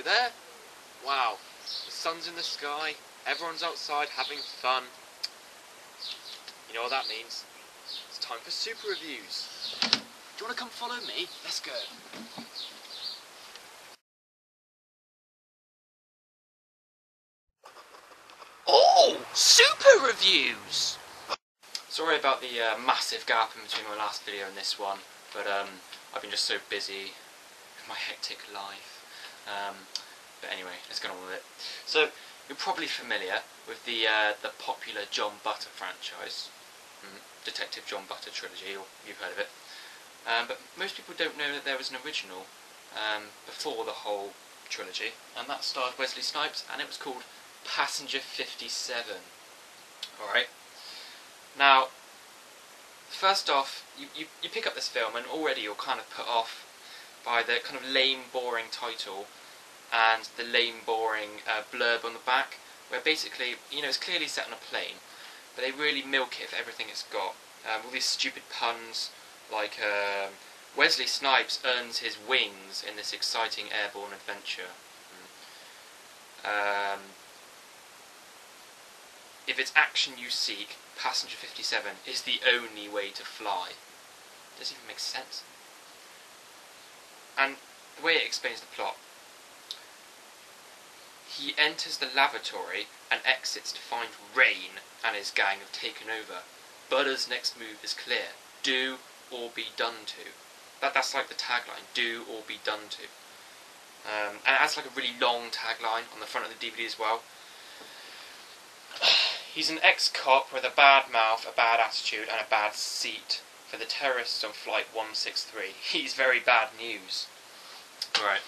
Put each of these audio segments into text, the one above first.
there. Wow, the sun's in the sky, everyone's outside having fun. You know what that means? It's time for super reviews. Do you want to come follow me? Let's go. Oh, super reviews! Sorry about the massive gap in between my last video and this one, but I've been just so busy with my hectic life. But anyway, let's get on with it. So, you're probably familiar with the popular John Butter franchise, Detective John Butter trilogy, or you've heard of it. But most people don't know that there was an original before the whole trilogy, and that starred Wesley Snipes, and it was called Passenger 57. Alright. Now, first off, you pick up this film and already you're kind of put off by the kind of lame, boring title and the lame, boring blurb on the back, where basically, you know, it's clearly set on a plane, but they really milk it for everything it's got. All these stupid puns, like Wesley Snipes earns his wings in this exciting airborne adventure. If it's action you seek, Passenger 57 is the only way to fly. Doesn't even make sense. And the way it explains the plot: he enters the lavatory and exits to find Rain and his gang have taken over. Butter's next move is clear: do or be done to. That's like the tagline: do or be done to. And it has like a really long tagline on the front of the DVD as well. He's an ex-cop with a bad mouth, a bad attitude, and a bad seat for the terrorists on Flight 163. He's very bad news. Alright,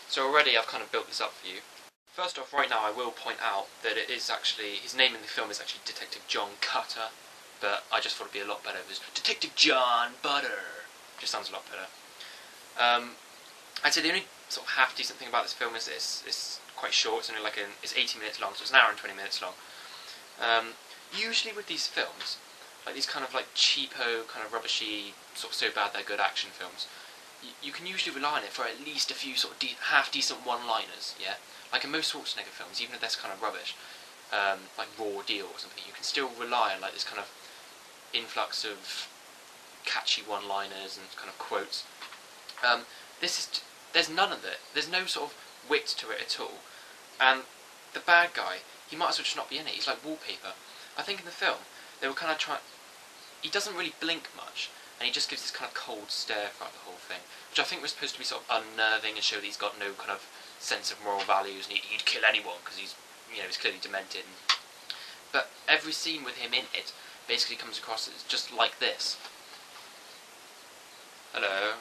so already I've kind of built this up for you. First off, right now I will point out that it is actually, his name in the film is actually Detective John Cutter, but I just thought it'd be a lot better if it was Detective John Butter. Just sounds a lot better. I'd say the only sort of half-decent thing about this film is it's quite short. It's only like it's 80 minutes long, so it's an hour and 20 minutes long. Usually with these films, like these kind of like cheapo, kind of rubbishy, sort of so bad they're good action films, you can usually rely on it for at least a few sort of half-decent one-liners, yeah? Like in most Schwarzenegger films, even if that's kind of rubbish, like Raw Deal or something, you can still rely on like this kind of influx of catchy one-liners and kind of quotes. There's none of it. There's no sort of wit to it at all. And the bad guy, he might as well just not be in it. He's like wallpaper. I think in the film, they were kind of trying... He doesn't really blink much, and he just gives this kind of cold stare throughout the whole thing, which I think was supposed to be sort of unnerving and show that he's got no kind of sense of moral values, and he'd kill anyone, because he's, you know, he's clearly demented. But every scene with him in it basically comes across as just like this. Hello,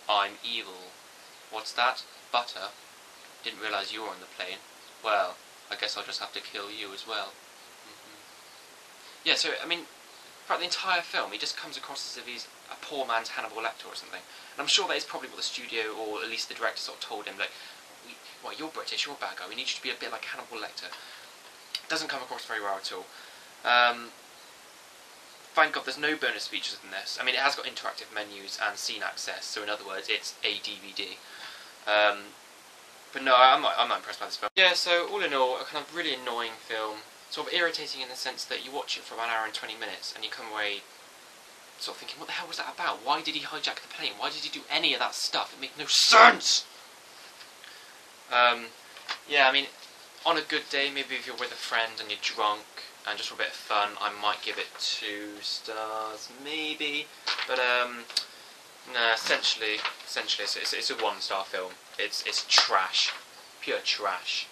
I'm evil. What's that? Butter? Didn't realise you were on the plane. Well, I guess I'll just have to kill you as well. Yeah, so, I mean, throughout the entire film, he just comes across as if he's a poor man's Hannibal Lecter or something. And I'm sure that is probably what the studio, or at least the director, sort of told him, like, well, you're British, you're a bad guy, we need you to be a bit like Hannibal Lecter. Doesn't come across very well at all. Thank God there's no bonus features in this. I mean, it has got interactive menus and scene access, so in other words, it's a DVD. But no, I'm not impressed by this film. Yeah, so all in all, a kind of really annoying film. Sort of irritating in the sense that you watch it for about an hour and 20 minutes and you come away sort of thinking, what the hell was that about? Why did he hijack the plane? Why did he do any of that stuff? It made no sense! Yeah, I mean, on a good day, maybe if you're with a friend and you're drunk and just for a bit of fun, I might give it 2 stars, maybe. But, nah, essentially it's a 1-star film. It's trash. Pure trash.